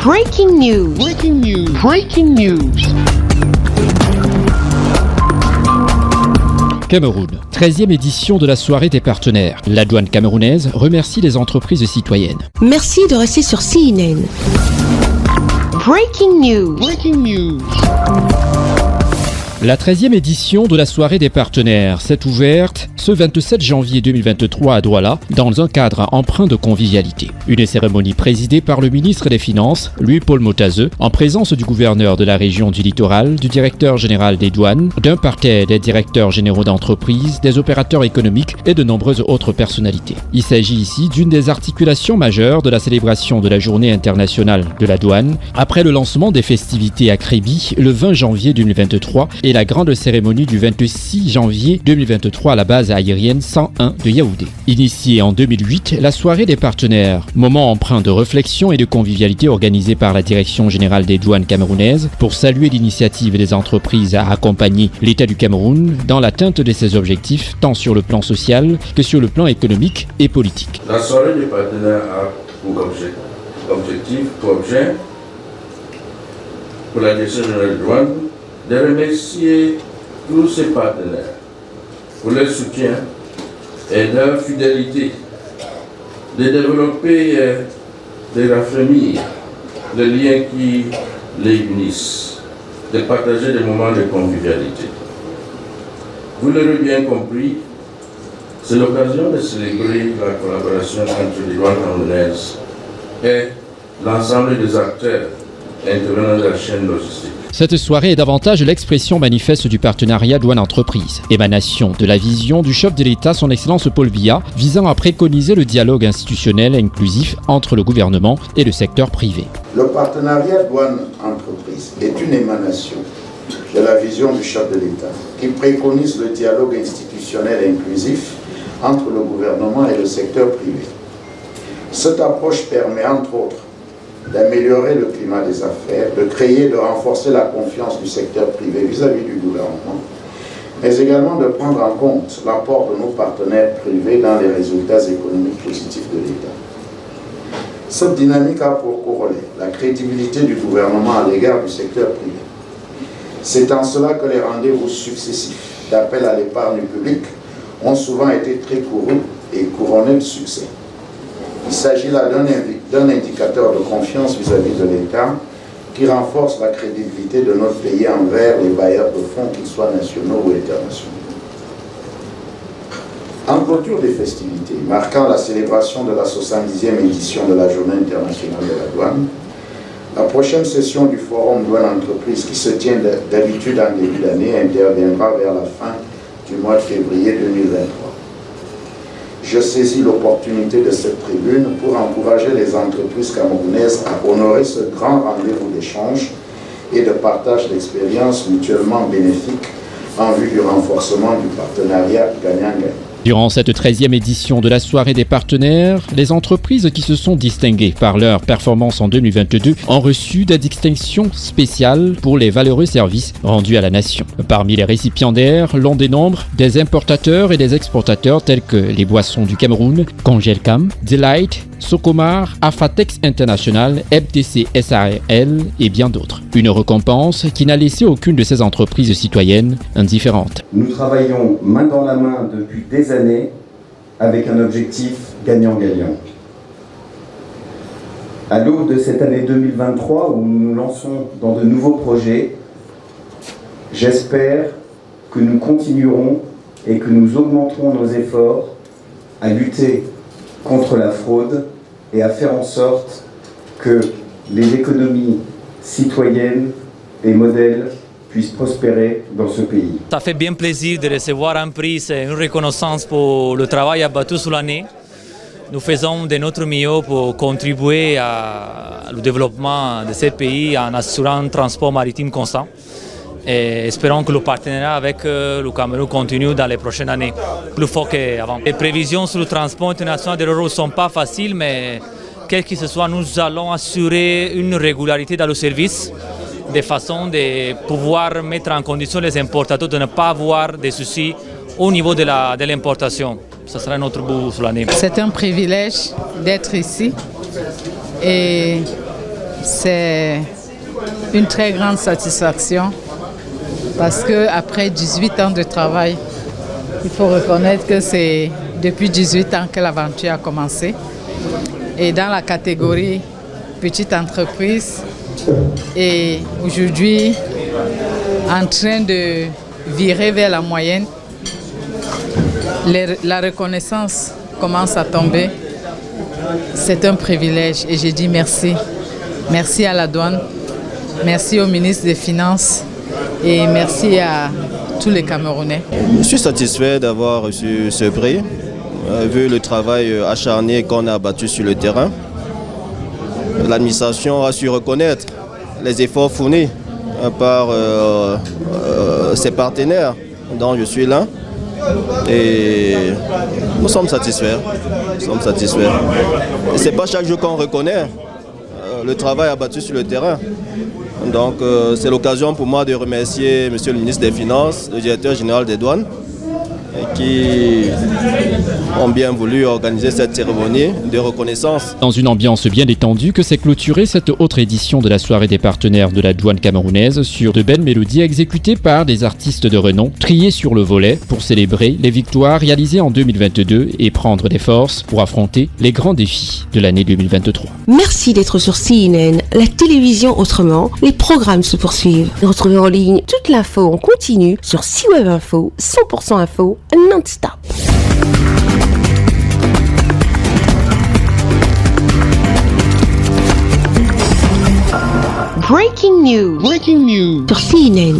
Breaking news. Breaking news. Breaking news. Cameroun, 13e édition de la soirée des partenaires. La douane camerounaise remercie les entreprises citoyennes. Merci de rester sur CNN. Breaking news. Breaking news. La 13e édition de la soirée des partenaires s'est ouverte ce 27 janvier 2023 à Douala dans un cadre empreint de convivialité. Une cérémonie présidée par le ministre des Finances, Louis-Paul Motazeux, en présence du gouverneur de la région du littoral, du directeur général des douanes, d'un parterre des directeurs généraux d'entreprises, des opérateurs économiques et de nombreuses autres personnalités. Il s'agit ici d'une des articulations majeures de la célébration de la Journée internationale de la douane, après le lancement des festivités à Créby le 20 janvier 2023 et la grande cérémonie du 26 janvier 2023 à la base aérienne 101 de Yaoundé. Initiée en 2008, la soirée des partenaires, moment empreint de réflexion et de convivialité organisé par la Direction générale des douanes camerounaises pour saluer l'initiative des entreprises à accompagner l'État du Cameroun dans l'atteinte de ses objectifs tant sur le plan social que sur le plan économique et politique. La soirée des partenaires a pour objet pour la Direction générale des douanes de remercier tous ses partenaires pour leur soutien et leur fidélité, de développer, de raffermir les liens qui les unissent, de partager des moments de convivialité. Vous l'aurez bien compris, c'est l'occasion de célébrer la collaboration entre les douanes camerounaises et l'ensemble des acteurs intervenant dans la chaîne logistique. Cette soirée est davantage l'expression manifeste du partenariat douane-entreprise, émanation de la vision du chef de l'État, son Excellence Paul Biya, visant à préconiser le dialogue institutionnel et inclusif entre le gouvernement et le secteur privé. Le partenariat douane-entreprise est une émanation de la vision du chef de l'État, qui préconise le dialogue institutionnel et inclusif entre le gouvernement et le secteur privé. Cette approche permet, entre autres, d'améliorer le climat des affaires, de créer et de renforcer la confiance du secteur privé vis-à-vis du gouvernement, mais également de prendre en compte l'apport de nos partenaires privés dans les résultats économiques positifs de l'État. Cette dynamique a pour corollaire la crédibilité du gouvernement à l'égard du secteur privé. C'est en cela que les rendez-vous successifs d'appel à l'épargne publique ont souvent été très courus et couronnés de succès. Il s'agit là d'un indicateur de confiance vis-à-vis de l'État qui renforce la crédibilité de notre pays envers les bailleurs de fonds, qu'ils soient nationaux ou internationaux. En clôture des festivités, marquant la célébration de la 70e édition de la Journée internationale de la douane, la prochaine session du Forum Douane-Entreprise, qui se tient d'habitude en début d'année, interviendra vers la fin du mois de février 2023. Je saisis l'opportunité de cette tribune pour encourager les entreprises camerounaises à honorer ce grand rendez-vous d'échange et de partage d'expériences mutuellement bénéfiques en vue du renforcement du partenariat gagnant-gagnant. Durant cette 13e édition de la soirée des partenaires, les entreprises qui se sont distinguées par leur performance en 2022 ont reçu des distinctions spéciales pour les valeureux services rendus à la nation. Parmi les récipiendaires, l'on dénombre des importateurs et des exportateurs tels que les boissons du Cameroun, Congelcam, Delight, Socomar, Afatex International, FTC SARL et bien d'autres. Une récompense qui n'a laissé aucune de ces entreprises citoyennes indifférentes. Nous travaillons main dans la main depuis des années avec un objectif gagnant-gagnant. À l'aube de cette année 2023 où nous nous lançons dans de nouveaux projets, j'espère que nous continuerons et que nous augmenterons nos efforts à lutter contre la fraude et à faire en sorte que les économies citoyennes et modèles puissent prospérer dans ce pays. Ça fait bien plaisir de recevoir un prix, c'est une reconnaissance pour le travail abattu sur l'année. Nous faisons de notre mieux pour contribuer au développement de ce pays en assurant un transport maritime constant. Et espérons que le partenariat avec le Cameroun continue dans les prochaines années, plus fort qu'avant. Les prévisions sur le transport international de l'euro ne sont pas faciles, mais quel que ce soit, nous allons assurer une régularité dans le service, de façon de pouvoir mettre en condition les importateurs de ne pas avoir de soucis au niveau de l'importation. ça sera notre bout sur l'année. C'est un privilège d'être ici et c'est une très grande satisfaction parce qu'après 18 ans de travail, il faut reconnaître que c'est depuis 18 ans que l'aventure a commencé. Et dans la catégorie petite entreprise, et aujourd'hui en train de virer vers la moyenne, la reconnaissance commence à tomber. C'est un privilège et je dis merci. Merci à la douane, merci au ministre des Finances et merci à tous les Camerounais. Je suis satisfait d'avoir reçu ce prix, vu le travail acharné qu'on a abattu sur le terrain. L'administration a su reconnaître les efforts fournis par ses partenaires, dont je suis l'un. Et nous sommes satisfaits. Et ce n'est pas chaque jour qu'on reconnaît le travail abattu sur le terrain. Donc c'est l'occasion pour moi de remercier M. le ministre des Finances, le directeur général des douanes, qui ont bien voulu organiser cette cérémonie de reconnaissance. Dans une ambiance bien détendue que s'est clôturée cette autre édition de la soirée des partenaires de la douane camerounaise sur de belles mélodies exécutées par des artistes de renom triés sur le volet pour célébrer les victoires réalisées en 2022 et prendre des forces pour affronter les grands défis de l'année 2023. Merci d'être sur CNN, la télévision autrement. Les programmes se poursuivent. Retrouvez en ligne toute l'info en continu sur C-Web Info, 100% info, non-stop. Breaking news Breaking news. sur CNN.